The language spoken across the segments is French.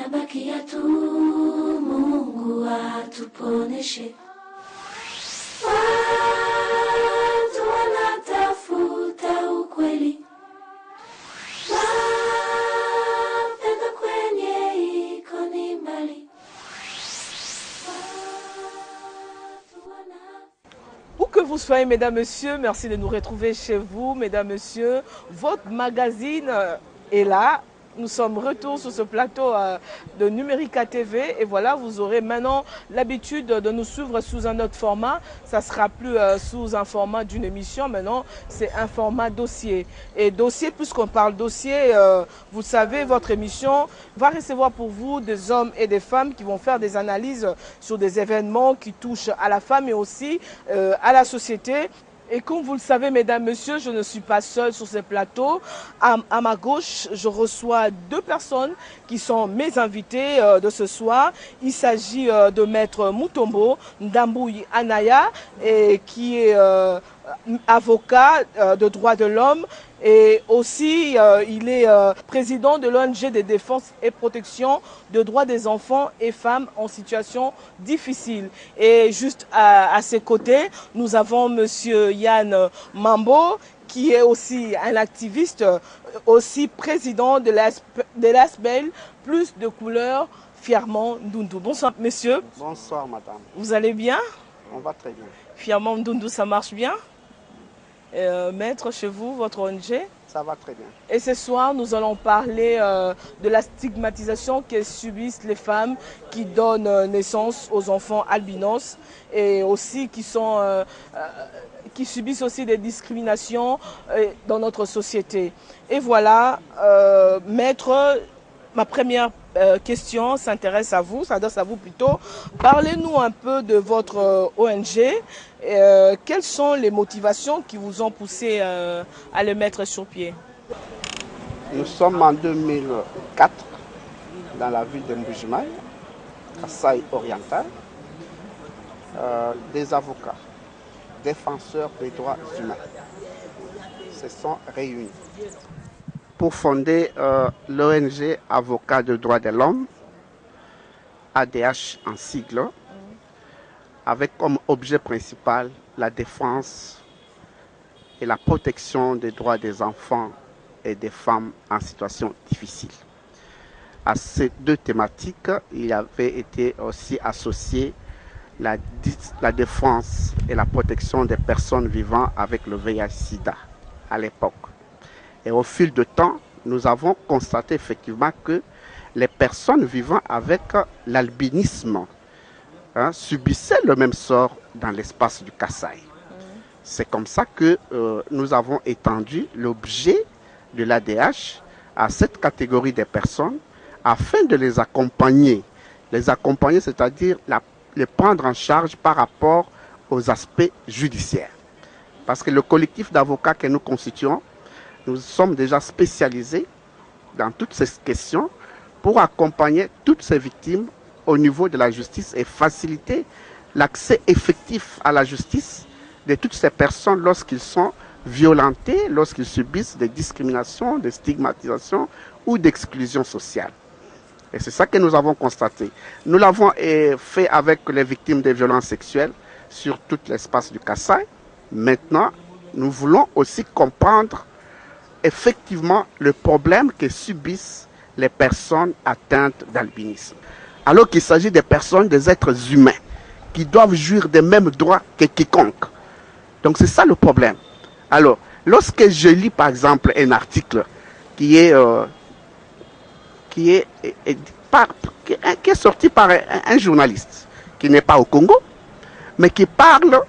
Inabakia tu Mungu atuponeshe. Watu wanatafuta ukweli, wapenda kwenye iko ni mbali. Où que vous soyez, mesdames, messieurs, merci de nous retrouver chez vous, mesdames, messieurs. Votre magazine est là. Nous sommes retour sur ce plateau de Numérica TV et voilà, vous aurez maintenant l'habitude de nous suivre sous un autre format. Ça ne sera plus sous un format d'une émission, maintenant c'est un format dossier. Et dossier, puisqu'on parle dossier, vous savez, votre émission va recevoir pour vous des hommes et des femmes qui vont faire des analyses sur des événements qui touchent à la femme et aussi à la société. Et comme vous le savez, mesdames, messieurs, je ne suis pas seule sur ce plateau. À ma gauche, je reçois deux personnes qui sont mes invités de ce soir. Il s'agit de Maître Mutombo Ndambouy Anaya, qui est avocat de droits de l'homme. Et aussi, il est président de l'ONG de défense et protection de droits des enfants et femmes en situation difficile. Et juste à ses côtés, nous avons Monsieur Yann Mambo, qui est aussi un activiste, aussi président de l'ASBEL, plus de couleurs, fièrement Ndundu. Bonsoir, monsieur. Bonsoir, madame. Vous allez bien? On va très bien. Fièrement Ndundu, ça marche bien? Maître, chez vous, votre ONG? Ça va très bien. Et ce soir, nous allons parler de la stigmatisation que subissent les femmes qui donnent naissance aux enfants albinos et aussi qui subissent aussi des discriminations dans notre société. Et voilà, Maître, ma première question s'intéresse à vous, s'adresse à vous plutôt. Parlez-nous un peu de votre ONG. Quelles sont les motivations qui vous ont poussé à le mettre sur pied? Nous sommes en 2004 dans la ville de Mbujimaï, Kasaï oriental. Des avocats, défenseurs des droits humains se sont réunis pour fonder l'ONG Avocats de droits de l'homme, ADH en sigle, avec comme objet principal la défense et la protection des droits des enfants et des femmes en situation difficile. À ces deux thématiques, il avait été aussi associé la défense et la protection des personnes vivant avec le VIH-Sida à l'époque. Et au fil du temps, nous avons constaté effectivement que les personnes vivant avec l'albinisme subissaient le même sort dans l'espace du Kasaï. C'est comme ça que nous avons étendu l'objet de l'ADH à cette catégorie de personnes afin de les accompagner. Les accompagner, c'est-à-dire les prendre en charge par rapport aux aspects judiciaires. Parce que le collectif d'avocats que nous constituons, nous sommes déjà spécialisés dans toutes ces questions pour accompagner toutes ces victimes au niveau de la justice et faciliter l'accès effectif à la justice de toutes ces personnes lorsqu'ils sont violentés, lorsqu'ils subissent des discriminations, des stigmatisations ou d'exclusion sociale. Et c'est ça que nous avons constaté. Nous l'avons fait avec les victimes des violences sexuelles sur tout l'espace du Kasaï. Maintenant, nous voulons aussi comprendre effectivement le problème que subissent les personnes atteintes d'albinisme. Alors qu'il s'agit des personnes, des êtres humains, qui doivent jouir des mêmes droits que quiconque. Donc c'est ça le problème. Alors, lorsque je lis par exemple un article qui est sorti par un journaliste qui n'est pas au Congo, mais qui parle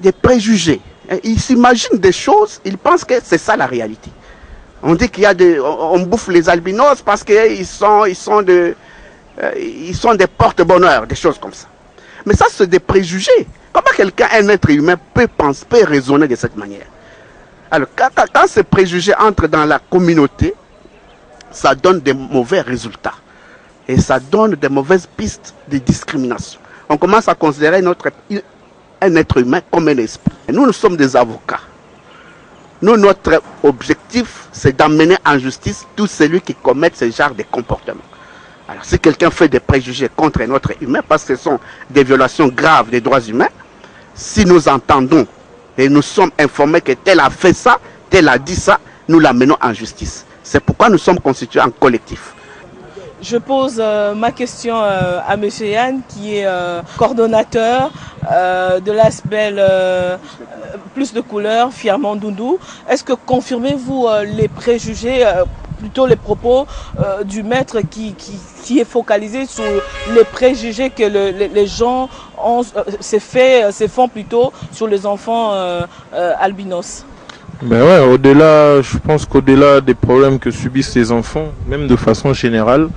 des préjugés. Il s'imagine des choses, il pense que c'est ça la réalité. On dit qu'il y a on bouffe les albinos parce qu'ils sont des porte-bonheur, des choses comme ça. Mais ça, c'est des préjugés. Comment quelqu'un, un être humain, peut penser, peut raisonner de cette manière? Alors, quand ces préjugés entrent dans la communauté, ça donne des mauvais résultats. Et ça donne des mauvaises pistes de discrimination. On commence à considérer un être humain comme un esprit. Et nous sommes des avocats. Nous, notre objectif, c'est d'amener en justice tout celui qui commet ce genre de comportement. Alors si quelqu'un fait des préjugés contre un autre humain, parce que ce sont des violations graves des droits humains, si nous entendons et nous sommes informés que tel a fait ça, tel a dit ça, nous l'amenons en justice. C'est pourquoi nous sommes constitués en collectif. Je pose ma question à M. Yann, qui est coordonnateur de l'aspect Plus de couleurs, fièrement Doundou. Est-ce que confirmez-vous les préjugés, plutôt les propos du maître qui est focalisé sur les préjugés que les gens se font plutôt sur les enfants albinos? Ben ouais, au-delà, je pense qu'au-delà des problèmes que subissent les enfants, même de façon générale,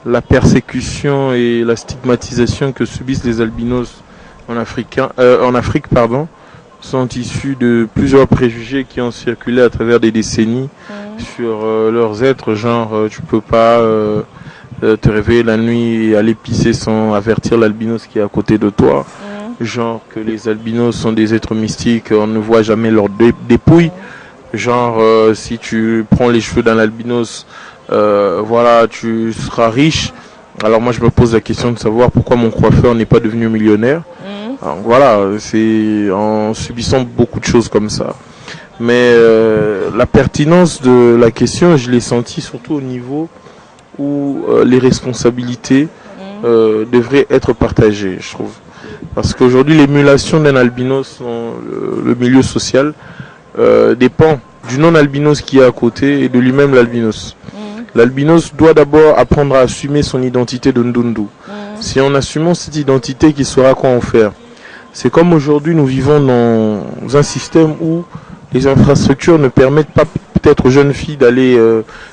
la persécution et la stigmatisation que subissent les albinos en Afrique, sont issus de plusieurs préjugés qui ont circulé à travers des décennies sur leurs êtres, genre tu peux pas te réveiller la nuit et aller pisser sans avertir l'albinos qui est à côté de toi. Genre que les albinos sont des êtres mystiques, on ne voit jamais leurs dépouilles. Genre si tu prends les cheveux d'un albinos, voilà, tu seras riche. Alors moi je me pose la question de savoir pourquoi mon coiffeur n'est pas devenu millionnaire. Alors, voilà, c'est en subissant beaucoup de choses comme ça. Mais la pertinence de la question, je l'ai senti surtout au niveau où les responsabilités devraient être partagées, je trouve. Parce qu'aujourd'hui, l'émulation d'un albinos dans le milieu social dépend du non-albinos qui est à côté et de lui-même l'albinos. L'albinos doit d'abord apprendre à assumer son identité de Ndundu. Si en assumant cette identité, qu'il saura quoi en faire. C'est comme aujourd'hui, nous vivons dans un système où les infrastructures ne permettent pas peut-être aux jeunes filles d'aller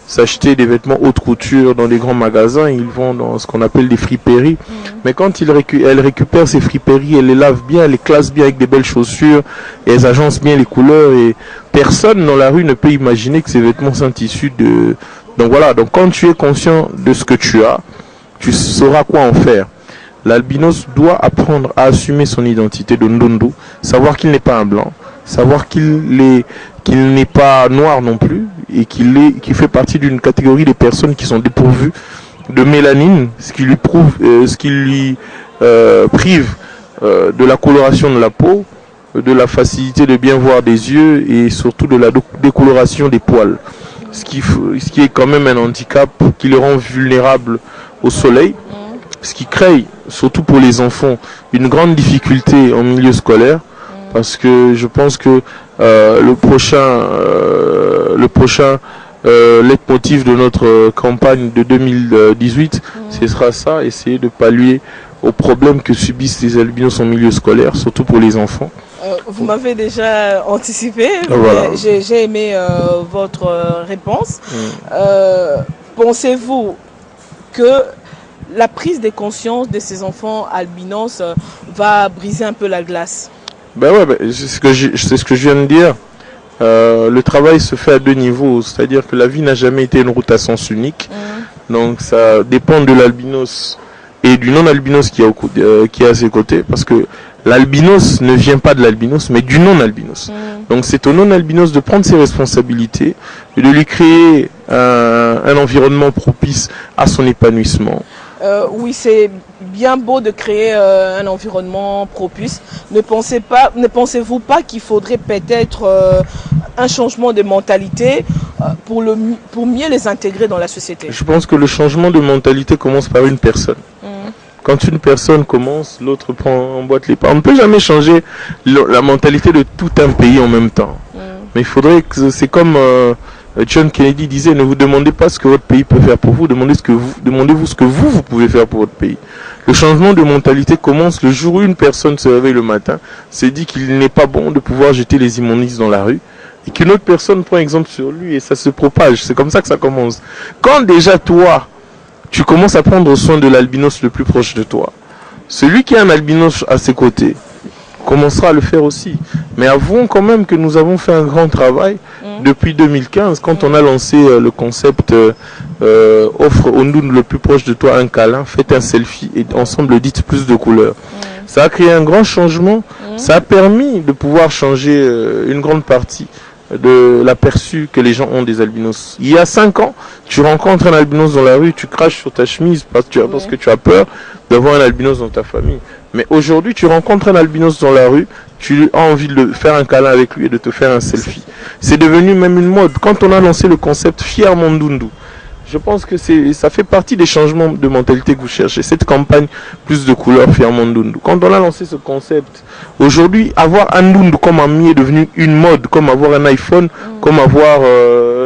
s'acheter des vêtements haute couture dans des grands magasins. Ils vont dans ce qu'on appelle des friperies. Mais quand elles récupèrent ces friperies, elles les lavent bien, elles les classent bien avec des belles chaussures, et elles agencent bien les couleurs. Et personne dans la rue ne peut imaginer que ces vêtements sont issus de... Donc voilà, donc quand tu es conscient de ce que tu as, tu sauras quoi en faire. L'albinos doit apprendre à assumer son identité de Ndundu, savoir qu'il n'est pas un blanc, savoir qu'il n'est pas noir non plus, et qu'il fait partie d'une catégorie de personnes qui sont dépourvues de mélanine, ce qui lui prive de la coloration de la peau, de la facilité de bien voir des yeux et surtout de la décoloration des poils. Ce qui est quand même un handicap qui les rend vulnérables au soleil, ce qui crée, surtout pour les enfants, une grande difficulté en milieu scolaire, parce que je pense que le prochain leitmotiv de notre campagne de 2018, ce sera ça, essayer de pallier aux problèmes que subissent les albinos en milieu scolaire, surtout pour les enfants. Vous m'avez déjà anticipé, voilà. J'ai aimé votre réponse. Pensez-vous que la prise de conscience de ces enfants albinos va briser un peu la glace? Ben ouais, c'est ce que je viens de dire. Le travail se fait à deux niveaux, c'est-à-dire que la vie n'a jamais été une route à sens unique. Donc ça dépend de l'albinos et du non-albinos qui est à ses côtés, parce que l'albinos ne vient pas de l'albinos, mais du non-albinos. Donc c'est au non-albinos de prendre ses responsabilités et de lui créer un environnement propice à son épanouissement. Oui, c'est bien beau de créer un environnement propice. Ne pensez-vous pas qu'il faudrait peut-être un changement de mentalité pour mieux les intégrer dans la société? Je pense que le changement de mentalité commence par une personne. Quand une personne commence, l'autre emboîte les pas. On ne peut jamais changer la mentalité de tout un pays en même temps. Mais il faudrait que c'est comme John Kennedy disait, ne vous demandez pas ce que votre pays peut faire pour vous, demandez-vous ce que vous pouvez faire pour votre pays. Le changement de mentalité commence le jour où une personne se réveille le matin, se dit qu'il n'est pas bon de pouvoir jeter les immondices dans la rue, et qu'une autre personne prend exemple sur lui et ça se propage. C'est comme ça que ça commence. Quand déjà toi, tu commences à prendre soin de l'albinos le plus proche de toi, celui qui a un albinos à ses côtés commencera à le faire aussi. Mais avouons quand même que nous avons fait un grand travail depuis 2015, quand on a lancé le concept offre au Ndundu le plus proche de toi un câlin, faites un selfie et ensemble dites plus de couleurs. Ça a créé un grand changement, ça a permis de pouvoir changer une grande partie de l'aperçu que les gens ont des albinos. Il y a 5 ans, tu rencontres un albinos dans la rue, tu craches sur ta chemise parce que tu as peur d'avoir un albinos dans ta famille. Mais aujourd'hui, tu rencontres un albinos dans la rue, tu as envie de faire un câlin avec lui et de te faire un selfie. C'est devenu même une mode. Quand on a lancé le concept Fier Mondundu, je pense que ça fait partie des changements de mentalité que vous cherchez. Cette campagne plus de couleurs Fier Mondundu. Quand on a lancé ce concept, aujourd'hui, avoir un Ndundu comme ami est devenu une mode, comme avoir un iPhone, comme avoir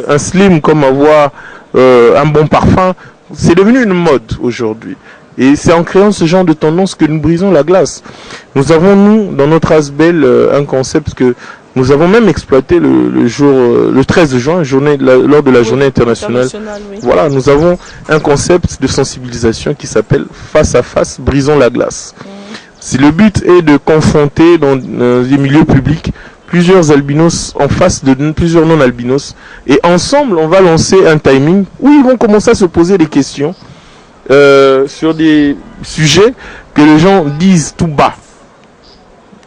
un Slim, comme avoir un bon parfum. C'est devenu une mode aujourd'hui. Et c'est en créant ce genre de tendance que nous brisons la glace. Nous avons, nous, dans notre Asbel, un concept que nous avons même exploité le 13 juin, lors de la journée internationale. Oui. Voilà, nous avons un concept de sensibilisation qui s'appelle Face à face, brisons la glace. Si le but est de confronter dans des milieux publics plusieurs albinos en face de plusieurs non-albinos. Et ensemble, on va lancer un timing où ils vont commencer à se poser des questions sur des sujets que les gens disent tout bas.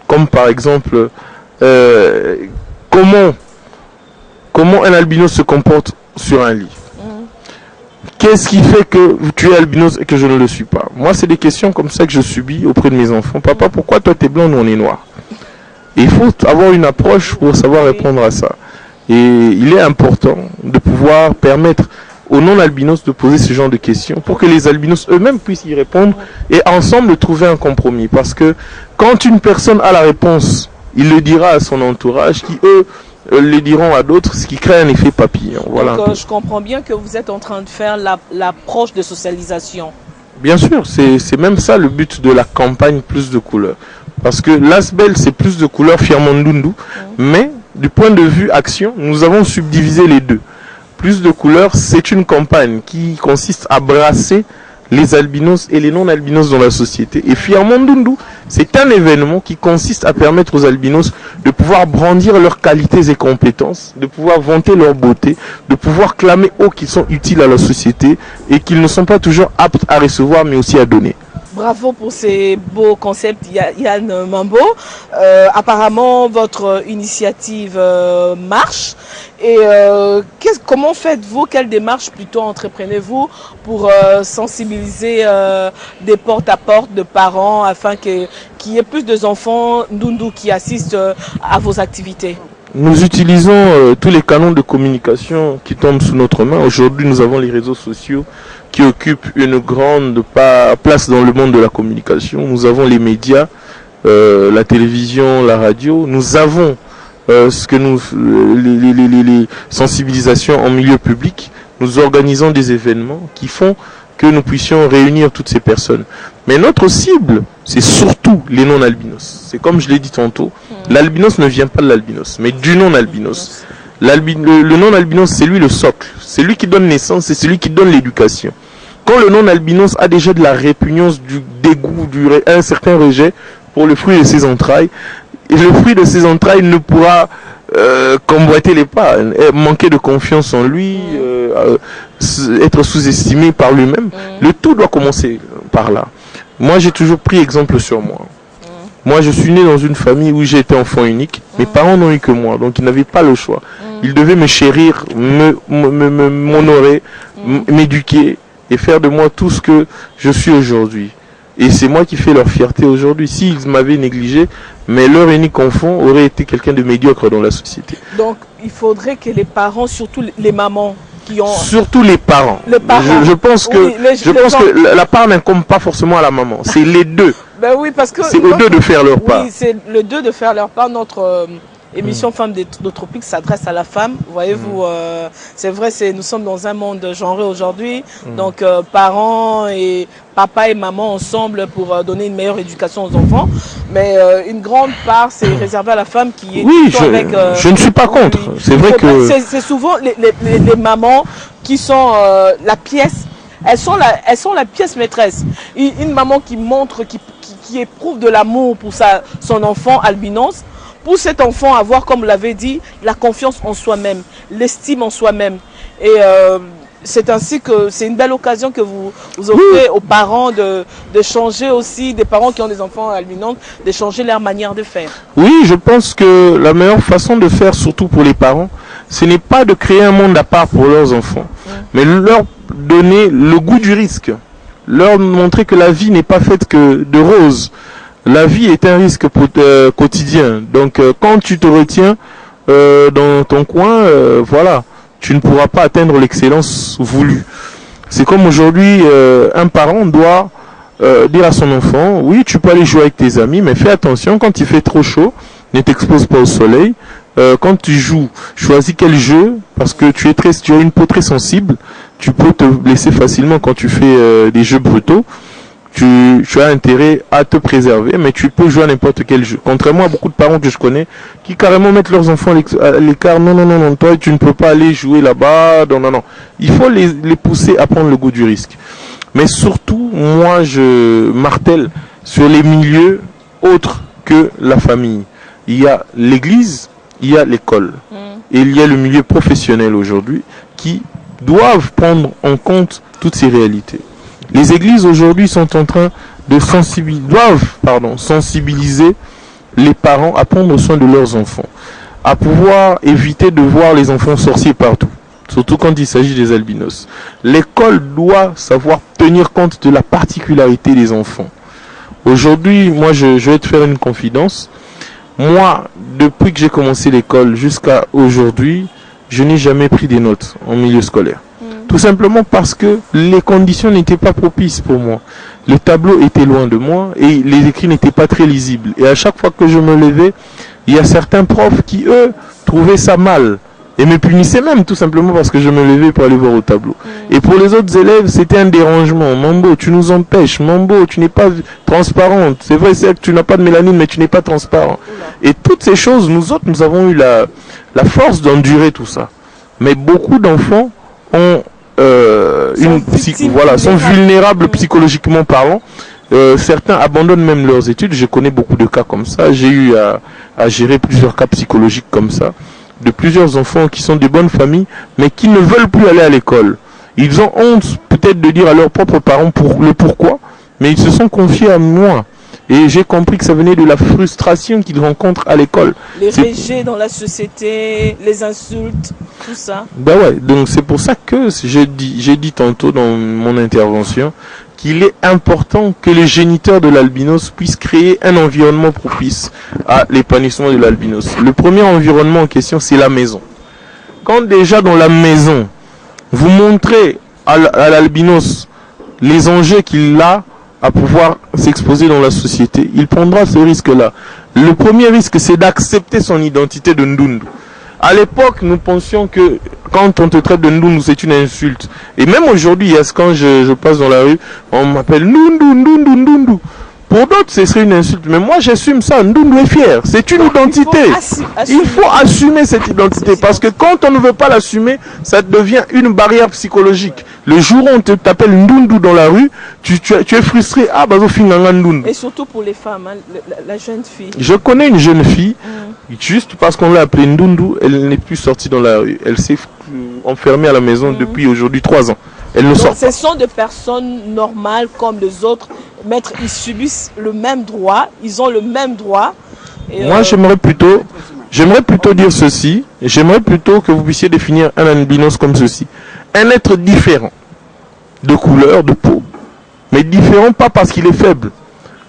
Comme par exemple, comment un albinos se comporte sur un lit. Qu'est-ce qui fait que tu es albinos et que je ne le suis pas? Moi, c'est des questions comme ça que je subis auprès de mes enfants. Papa, pourquoi toi tu es blanc, nous on est noir? Et il faut avoir une approche pour savoir répondre à ça. Et il est important de pouvoir permettre aux non-albinos de poser ce genre de questions pour que les albinos eux-mêmes puissent y répondre et ensemble trouver un compromis. Parce que quand une personne a la réponse, il le dira à son entourage qui, eux, le diront à d'autres, ce qui crée un effet papillon. Voilà. Donc, je comprends bien que vous êtes en train de faire l'approche de socialisation. Bien sûr, c'est même ça le but de la campagne Plus de couleurs. Parce que l'Asbel, c'est Plus de couleurs Fier Mondundu, mais du point de vue action, nous avons subdivisé les deux. Plus de couleurs, c'est une campagne qui consiste à brasser les albinos et les non-albinos dans la société. Et Fier Mondundu, c'est un événement qui consiste à permettre aux albinos de pouvoir brandir leurs qualités et compétences, de pouvoir vanter leur beauté, de pouvoir clamer haut qu'ils sont utiles à la société et qu'ils ne sont pas toujours aptes à recevoir mais aussi à donner. Bravo pour ces beaux concepts, Yann Mambo. Apparemment, votre initiative marche. Et comment faites-vous, quelle démarche plutôt entreprenez-vous pour sensibiliser des porte-à-porte de parents afin qu'il y ait plus d'enfants Ndundu qui assistent à vos activités? Nous utilisons tous les canaux de communication qui tombent sous notre main. Aujourd'hui, nous avons les réseaux sociaux qui occupent une grande place dans le monde de la communication. Nous avons les médias, la télévision, la radio. Nous avons les sensibilisations en milieu public. Nous organisons des événements qui font que nous puissions réunir toutes ces personnes. Mais notre cible, c'est surtout les non-albinos. C'est comme je l'ai dit tantôt, l'albinos ne vient pas de l'albinos, mais du non-albinos. Le non-albinos, c'est lui le socle. C'est lui qui donne naissance, c'est celui qui donne l'éducation. Quand le non-albinos a déjà de la répugnance, du dégoût, un certain rejet pour le fruit de ses entrailles, et le fruit de ses entrailles ne pourra convoiter les pas, manquer de confiance en lui, être sous-estimé par lui-même. Le tout doit commencer par là. Moi, j'ai toujours pris exemple sur moi. Moi, je suis né dans une famille où j'ai été enfant unique. Mes parents n'ont eu que moi, donc ils n'avaient pas le choix. Ils devaient me chérir, m'honorer, m'éduquer et faire de moi tout ce que je suis aujourd'hui. Et c'est moi qui fais leur fierté aujourd'hui. S'ils m'avaient négligé, mais leur unique enfant aurait été quelqu'un de médiocre dans la société. Donc, il faudrait que les parents, surtout les mamans, qui ont... Surtout les parents. Les parents. Je pense que, oui, que la part n'incombe pas forcément à la maman. C'est les deux. Ben oui, parce que... C'est aux deux de faire leur part. Oui, c'est les deux de faire leur part. Notre... émission Femmes des Tropiques s'adresse à la femme. Voyez-vous, c'est vrai, nous sommes dans un monde genré aujourd'hui. Donc, parents et papa et maman ensemble pour donner une meilleure éducation aux enfants. Mais une grande part, c'est réservé à la femme qui est... Oui, je ne suis pas contre. C'est vrai que... C'est souvent les mamans qui sont la pièce. Elles sont la pièce maîtresse. Une maman qui montre, qui éprouve de l'amour pour son enfant albinos. Pour cet enfant, avoir, comme vous l'avez dit, la confiance en soi-même, l'estime en soi-même. Et c'est ainsi que c'est une belle occasion que vous offrez aux parents de changer aussi, des parents qui ont des enfants albinos, de changer leur manière de faire. Oui, je pense que la meilleure façon de faire, surtout pour les parents, ce n'est pas de créer un monde à part pour leurs enfants, mais leur donner le goût du risque, leur montrer que la vie n'est pas faite que de roses. La vie est un risque quotidien. Donc quand tu te retiens dans ton coin, voilà, tu ne pourras pas atteindre l'excellence voulue. C'est comme aujourd'hui, un parent doit dire à son enfant, oui, tu peux aller jouer avec tes amis, mais fais attention, quand il fait trop chaud, ne t'expose pas au soleil. Quand tu joues, choisis quel jeu, parce que tu as une peau très sensible, tu peux te blesser facilement quand tu fais des jeux brutaux. Tu as intérêt à te préserver, mais tu peux jouer à n'importe quel jeu. Contrairement à beaucoup de parents que je connais, qui carrément mettent leurs enfants à l'écart. Non, toi tu ne peux pas aller jouer là-bas. Non. Il faut les pousser à prendre le goût du risque. Mais surtout, moi je martèle sur les milieux autres que la famille. Il y a l'église, il y a l'école. Et il y a le milieu professionnel aujourd'hui qui doivent prendre en compte toutes ces réalités. Les églises aujourd'hui sont en train de sensibiliser les parents à prendre soin de leurs enfants, à pouvoir éviter de voir les enfants sorciers partout, surtout quand il s'agit des albinos. L'école doit savoir tenir compte de la particularité des enfants. Aujourd'hui, moi je vais te faire une confidence. Moi, depuis que j'ai commencé l'école jusqu'à aujourd'hui, je n'ai jamais pris des notes en milieu scolaire. Tout simplement parce que les conditions n'étaient pas propices pour moi. Le tableau était loin de moi et les écrits n'étaient pas très lisibles. Et à chaque fois que je me levais, il y a certains profs qui, eux, trouvaient ça mal. Et me punissaient même tout simplement parce que je me levais pour aller voir au tableau. Et pour les autres élèves, c'était un dérangement. Mambo, tu nous empêches. Mambo, tu n'es pas transparente. C'est vrai, c'est que tu n'as pas de mélanine, mais tu n'es pas transparent. Et toutes ces choses, nous autres, nous avons eu la force d'endurer tout ça. Mais beaucoup d'enfants ont sont vulnérables psychologiquement parlant. Certains abandonnent même leurs études. Je connais beaucoup de cas comme ça. J'ai eu à gérer plusieurs cas psychologiques comme ça, de plusieurs enfants qui sont de bonnes familles, mais qui ne veulent plus aller à l'école. Ils ont honte peut-être de dire à leurs propres parents le pourquoi, mais ils se sont confiés à moi. Et j'ai compris que ça venait de la frustration qu'ils rencontrent à l'école. Les rejets dans la société, les insultes, tout ça. Ben ouais, donc c'est pour ça que j'ai dit tantôt dans mon intervention qu'il est important que les géniteurs de l'albinos puissent créer un environnement propice à l'épanouissement de l'albinos. Le premier environnement en question, c'est la maison. Quand déjà dans la maison, vous montrez à l'albinos les enjeux qu'il a à pouvoir s'exposer dans la société, il prendra ce risque-là. Le premier risque, c'est d'accepter son identité de Ndundu. À l'époque, nous pensions que quand on te traite de Ndundu, c'est une insulte. Et même aujourd'hui, quand je passe dans la rue, on m'appelle Ndundu. Pour d'autres, ce serait une insulte. Mais moi, j'assume ça. Ndundu est fier. C'est une identité. Il faut assumer cette identité. Parce que quand on ne veut pas l'assumer, ça devient une barrière psychologique. Le jour où on t'appelle Ndundu dans la rue, tu es frustré. Ah, bah, Ndundu. Et surtout pour les femmes, hein, la jeune fille. Je connais une jeune fille, juste parce qu'on l'a appelée Ndundu, elle n'est plus sortie dans la rue. Elle s'est enfermée à la maison depuis aujourd'hui 3 ans. Elle ne sort pas. Ce sont des personnes normales comme les autres. Maître, ils subissent le même droit, ils ont le même droit. Et moi, j'aimerais plutôt dire ceci. J'aimerais plutôt que vous puissiez définir un albinos comme ceci. Un être différent, de couleur, de peau, mais différent pas parce qu'il est faible.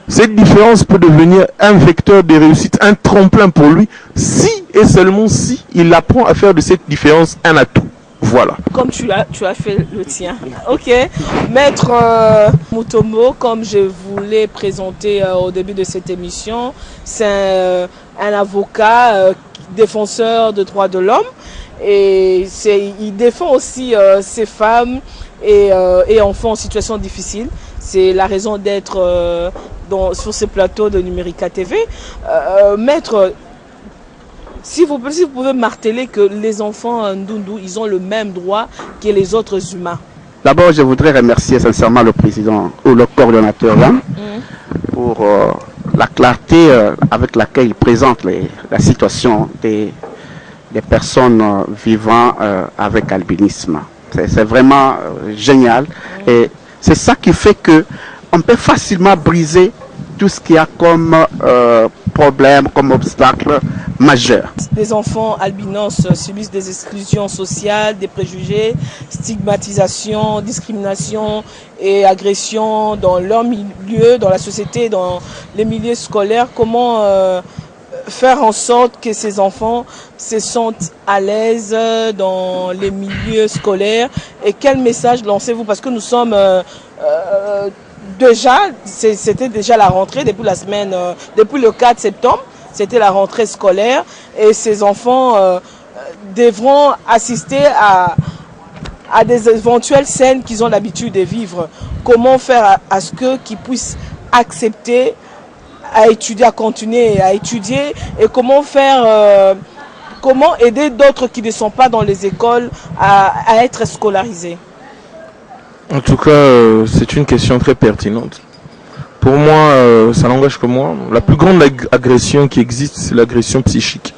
Cette différence peut devenir un vecteur de réussite, un tremplin pour lui, si et seulement si il apprend à faire de cette différence un atout. Voilà. Comme tu as fait le tien. Ok. Maître Mutombo, comme je vous l'ai présenté au début de cette émission, c'est un avocat défenseur des droits de l'homme. Et il défend aussi ces femmes et enfants en situation difficile. C'est la raison d'être sur ce plateau de Numérica TV. Maître, si vous pouvez marteler que les enfants Ndundu, ils ont le même droit que les autres humains. D'abord, je voudrais remercier sincèrement le président ou le coordonnateur là, pour la clarté avec laquelle il présente la situation des personnes vivant avec albinisme. C'est vraiment génial. Et c'est ça qui fait que on peut facilement briser tout ce qu'il y a comme problème, comme obstacle majeur. Des enfants albinos subissent des exclusions sociales, des préjugés, stigmatisation, discrimination et agression dans leur milieu, dans la société, dans les milieux scolaires. Comment faire en sorte que ces enfants se sentent à l'aise dans les milieux scolaires et quel message lancez-vous? Parce que nous sommes déjà, c'était déjà la rentrée depuis la semaine, depuis le 4 septembre, c'était la rentrée scolaire et ces enfants devront assister à des éventuelles scènes qu'ils ont l'habitude de vivre. Comment faire à ce qu'ils puissent accepter à étudier, à continuer à étudier et comment faire, comment aider d'autres qui ne sont pas dans les écoles à être scolarisés? En tout cas, c'est une question très pertinente. Pour moi, ça n'engage que moi. La plus grande agression qui existe, c'est l'agression psychique.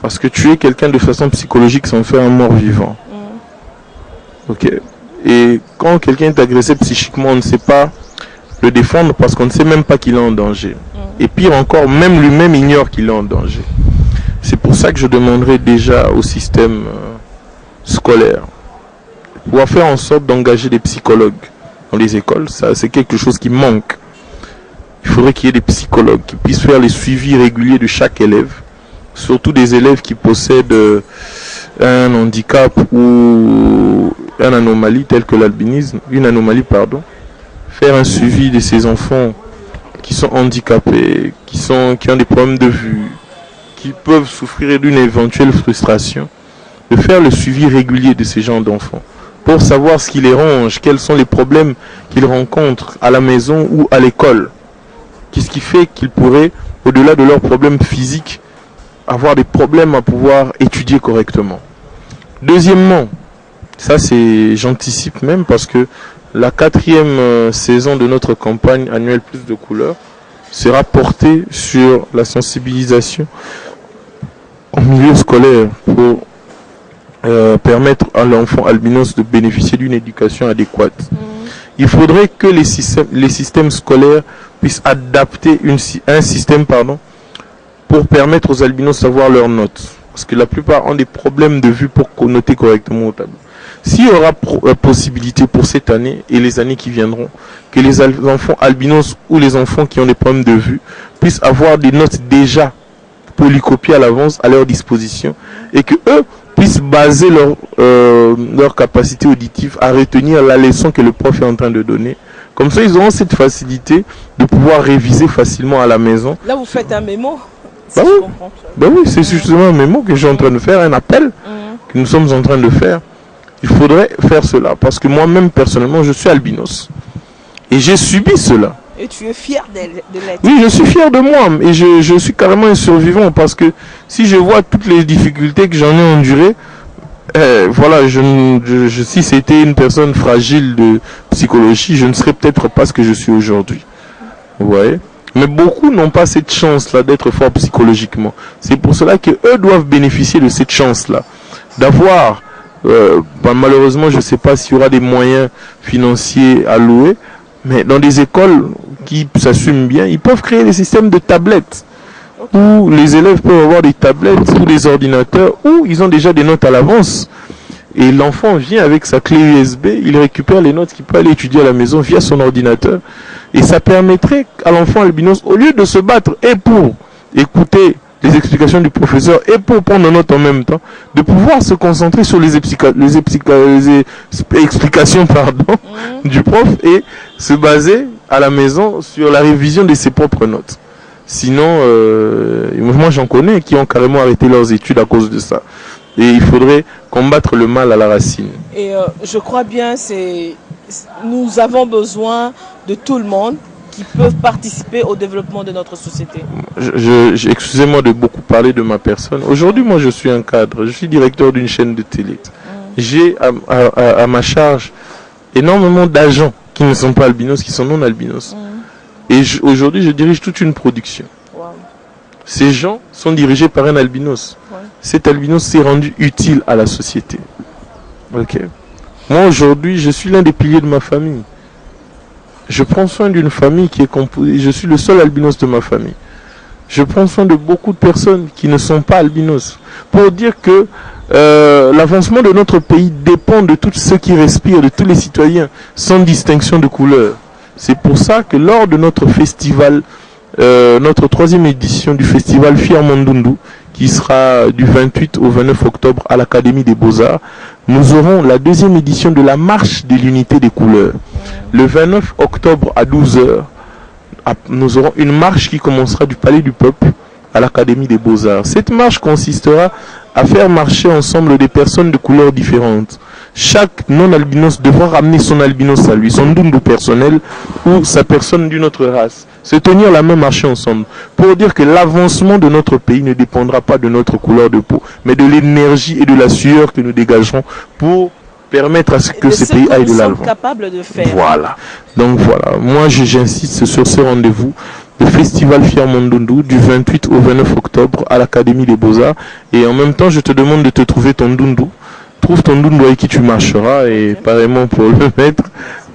Parce que tuer quelqu'un de façon psychologique, ça en fait un mort-vivant. Ok. Et quand quelqu'un est agressé psychiquement, on ne sait pas le défendre parce qu'on ne sait même pas qu'il est en danger. Et pire encore, même lui-même ignore qu'il est en danger. C'est pour ça que je demanderai déjà au système scolaire pouvoir faire en sorte d'engager des psychologues dans les écoles. Ça, c'est quelque chose qui manque. Il faudrait qu'il y ait des psychologues qui puissent faire les suivis réguliers de chaque élève, surtout des élèves qui possèdent un handicap ou une anomalie telle que l'albinisme, faire un suivi de ces enfants qui sont handicapés, qui ont des problèmes de vue, qui peuvent souffrir d'une éventuelle frustration, de faire le suivi régulier de ces gens d'enfants pour savoir ce qui les ronge, quels sont les problèmes qu'ils rencontrent à la maison ou à l'école. Qu'est-ce qui fait qu'ils pourraient, au-delà de leurs problèmes physiques, avoir des problèmes à pouvoir étudier correctement. Deuxièmement, ça c'est, j'anticipe même parce que la 4e saison de notre campagne annuelle Plus de couleurs sera portée sur la sensibilisation en milieu scolaire pour permettre à l'enfant albinos de bénéficier d'une éducation adéquate. Il faudrait que les systèmes scolaires puissent adapter un système pour permettre aux albinos d'avoir leurs notes. Parce que la plupart ont des problèmes de vue pour noter correctement au tableau. S'il y aura possibilité pour cette année et les années qui viendront, que les enfants albinos ou les enfants qui ont des problèmes de vue puissent avoir des notes déjà polycopiées à l'avance à leur disposition et que eux puissent baser leur capacité auditive à retenir la leçon que le prof est en train de donner. Comme ça, ils auront cette facilité de pouvoir réviser facilement à la maison. Là, vous faites un mémo. Oui, c'est justement un mémo que je suis en train de faire, un appel que nous sommes en train de faire. Il faudrait faire cela parce que moi-même, personnellement, je suis albinos. Et j'ai subi cela. Et tu es fier de l'être. Oui, je suis fier de moi. Et je suis carrément un survivant parce que si je vois toutes les difficultés que j'en ai endurées, voilà, si c'était une personne fragile de psychologie, je ne serais peut-être pas ce que je suis aujourd'hui. Vous voyez ? Mais beaucoup n'ont pas cette chance-là d'être forts psychologiquement. C'est pour cela qu'eux doivent bénéficier de cette chance-là. D'avoir, malheureusement, je ne sais pas s'il y aura des moyens financiers alloués, mais dans des écoles qui s'assument bien, ils peuvent créer des systèmes de tablettes où les élèves peuvent avoir des tablettes ou des ordinateurs où ils ont déjà des notes à l'avance. Et l'enfant vient avec sa clé USB, il récupère les notes qu'il peut aller étudier à la maison via son ordinateur. Et ça permettrait à l'enfant albinos, au lieu de se battre et pour écouter les explications du professeur et pour prendre note en même temps, de pouvoir se concentrer sur les explications du prof et se baser à la maison sur la révision de ses propres notes. Sinon, moi j'en connais qui ont carrément arrêté leurs études à cause de ça. Et il faudrait combattre le mal à la racine. Et je crois bien, nous avons besoin de tout le monde qui peuvent participer au développement de notre société. Excusez-moi de beaucoup parler de ma personne. Aujourd'hui, moi, je suis un cadre. Je suis directeur d'une chaîne de télé. J'ai à ma charge énormément d'agents qui ne sont pas albinos, qui sont non albinos. Et aujourd'hui, je dirige toute une production. Ces gens sont dirigés par un albinos. Cet albinos s'est rendu utile à la société. Ok. Moi, aujourd'hui, je suis l'un des piliers de ma famille. Je prends soin d'une famille qui est composée. Je suis le seul albinos de ma famille. Je prends soin de beaucoup de personnes qui ne sont pas albinos. Pour dire que l'avancement de notre pays dépend de tous ceux qui respirent, de tous les citoyens, sans distinction de couleur. C'est pour ça que lors de notre festival, notre 3e édition du festival Fier Mondundu, qui sera du 28 au 29 octobre à l'Académie des Beaux-Arts, nous aurons la 2e édition de la marche de l'unité des couleurs. Le 29 octobre à 12h, nous aurons une marche qui commencera du Palais du Peuple à l'Académie des Beaux-Arts. Cette marche consistera à faire marcher ensemble des personnes de couleurs différentes. Chaque non-albinos devra ramener son albinos à lui, son dundu personnel ou sa personne d'une autre race. Se tenir la main, marcher ensemble. Pour dire que l'avancement de notre pays ne dépendra pas de notre couleur de peau, mais de l'énergie et de la sueur que nous dégagerons pour permettre à ce que ce pays aille de l'avant. Capable de faire. Voilà. Donc voilà. Moi, j'insiste sur ce rendez-vous. Le festival Fier Mondundu du 28 au 29 octobre à l'Académie des Beaux-Arts. Et en même temps, je te demande de te trouver ton dundu. Trouve ton dundu avec qui tu marcheras et pareillement pour le mettre.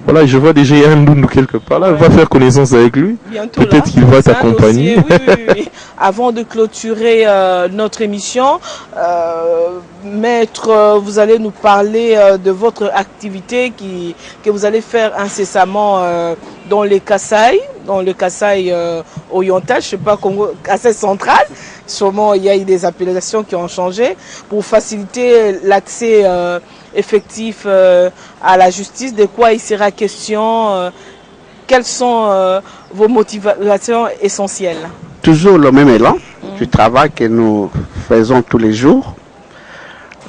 Voilà, je vois déjà il y a un dundu quelque part là. Va faire connaissance avec lui. Peut-être qu'il va t'accompagner. Oui. Avant de clôturer notre émission, Maître, vous allez nous parler de votre activité que vous allez faire incessamment dans les Kasaï, dans le Kasaï oriental, je ne sais pas, Congo, Kasaï central. Sûrement, il y a eu des appellations qui ont changé pour faciliter l'accès effectif à la justice. De quoi il sera question? Quelles sont vos motivations essentielles? Toujours le même élan du travail que nous faisons tous les jours.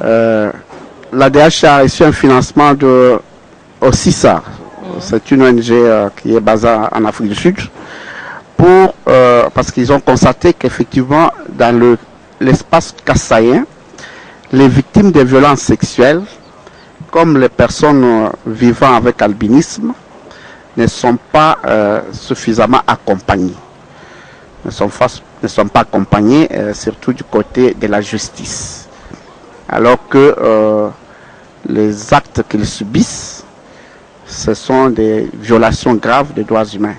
L'ADH a reçu un financement de OSISA. C'est une ONG qui est basée en Afrique du Sud. Parce qu'ils ont constaté qu'effectivement, dans l'espace kassaïen, les victimes de violences sexuelles, comme les personnes vivant avec albinisme, ne sont pas suffisamment accompagnées. Ne sont pas accompagnées, surtout du côté de la justice. Alors que les actes qu'ils subissent, ce sont des violations graves des droits humains.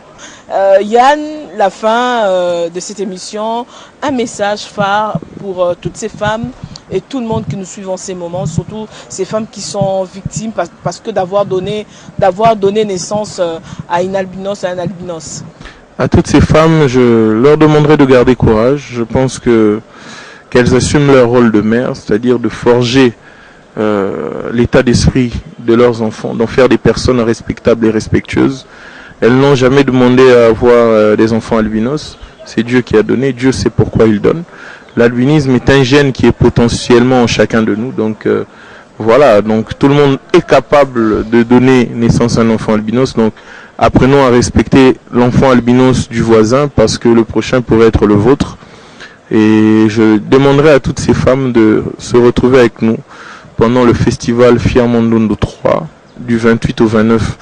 Yann, la fin de cette émission, un message phare pour toutes ces femmes et tout le monde qui nous suit en ces moments, surtout ces femmes qui sont victimes parce que d'avoir donné naissance à une albinos, à un albinos. À toutes ces femmes, je leur demanderai de garder courage. Je pense qu'elles assument leur rôle de mère, c'est-à-dire de forger l'état d'esprit de leurs enfants, d'en faire des personnes respectables et respectueuses. Elles n'ont jamais demandé à avoir des enfants albinos. C'est Dieu qui a donné. Dieu sait pourquoi il donne. L'albinisme est un gène qui est potentiellement en chacun de nous. Donc voilà. Donc tout le monde est capable de donner naissance à un enfant albinos. Donc apprenons à respecter l'enfant albinos du voisin parce que le prochain pourrait être le vôtre. Et je demanderai à toutes ces femmes de se retrouver avec nous pendant le festival Fier Mondundu 3 du 28 au 29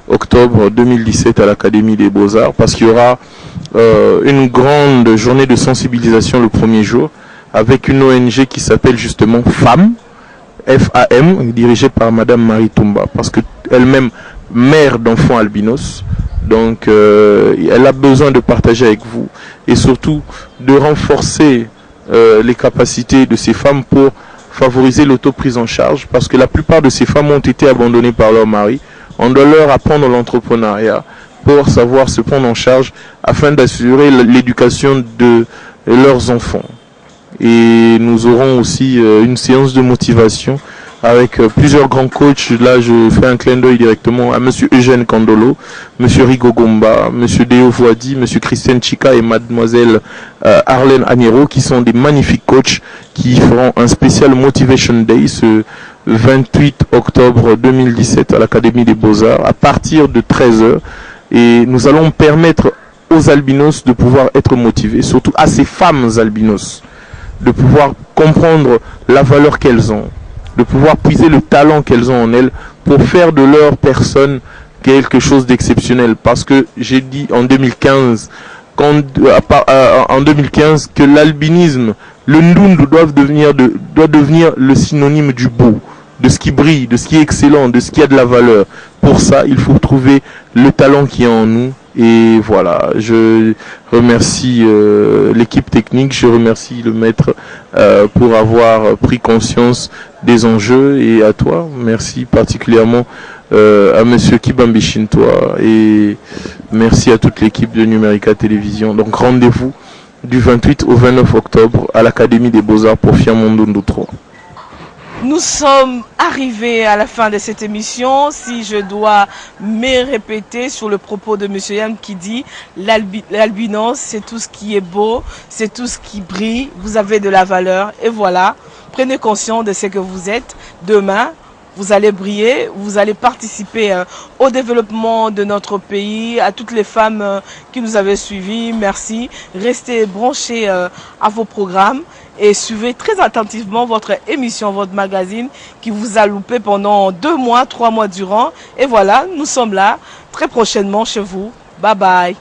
octobre 2017 à l'Académie des Beaux-Arts, parce qu'il y aura une grande journée de sensibilisation le premier jour avec une ONG qui s'appelle justement FAM, F-A-M, dirigée par Madame Marie Toumba, parce que elle-même mère d'enfants albinos, donc elle a besoin de partager avec vous et surtout de renforcer les capacités de ces femmes pour favoriser l'autoprise en charge, parce que la plupart de ces femmes ont été abandonnées par leur mari. On doit leur apprendre l'entrepreneuriat pour savoir se prendre en charge afin d'assurer l'éducation de leurs enfants. Et nous aurons aussi une séance de motivation avec plusieurs grands coachs. Là, je fais un clin d'œil directement à Monsieur Eugène Kandolo, Monsieur Rigo Gomba, Monsieur Deo Voidi, Monsieur Christian Chika et Mademoiselle Arlène Aniro, qui sont des magnifiques coachs qui feront un spécial Motivation Day ce 28 octobre 2017 à l'Académie des Beaux-Arts à partir de 13h. Et nous allons permettre aux albinos de pouvoir être motivés, surtout à ces femmes albinos, de pouvoir comprendre la valeur qu'elles ont, de pouvoir puiser le talent qu'elles ont en elles pour faire de leur personne quelque chose d'exceptionnel. Parce que j'ai dit en 2015, que l'albinisme, le ndundu doit devenir le synonyme du beau, de ce qui brille, de ce qui est excellent, de ce qui a de la valeur. Pour ça, il faut trouver le talent qui est en nous. Et voilà, je remercie l'équipe technique, je remercie le maître pour avoir pris conscience des enjeux, et à toi, merci particulièrement à monsieur Kibambi Shintoa, et merci à toute l'équipe de Numérica Télévision. Donc rendez-vous du 28 au 29 octobre à l'Académie des Beaux-Arts pour Fiamondundu 3. Nous sommes arrivés à la fin de cette émission. Si je dois me répéter sur le propos de M. Yann qui dit l'albinos, c'est tout ce qui est beau, c'est tout ce qui brille, vous avez de la valeur. Et voilà, prenez conscience de ce que vous êtes. Demain, vous allez briller, vous allez participer au développement de notre pays. À toutes les femmes qui nous avaient suivis, merci. Restez branchés à vos programmes et suivez très attentivement votre émission, votre magazine qui vous a loupé pendant 2 mois, 3 mois durant. Et voilà, nous sommes là très prochainement chez vous. Bye bye.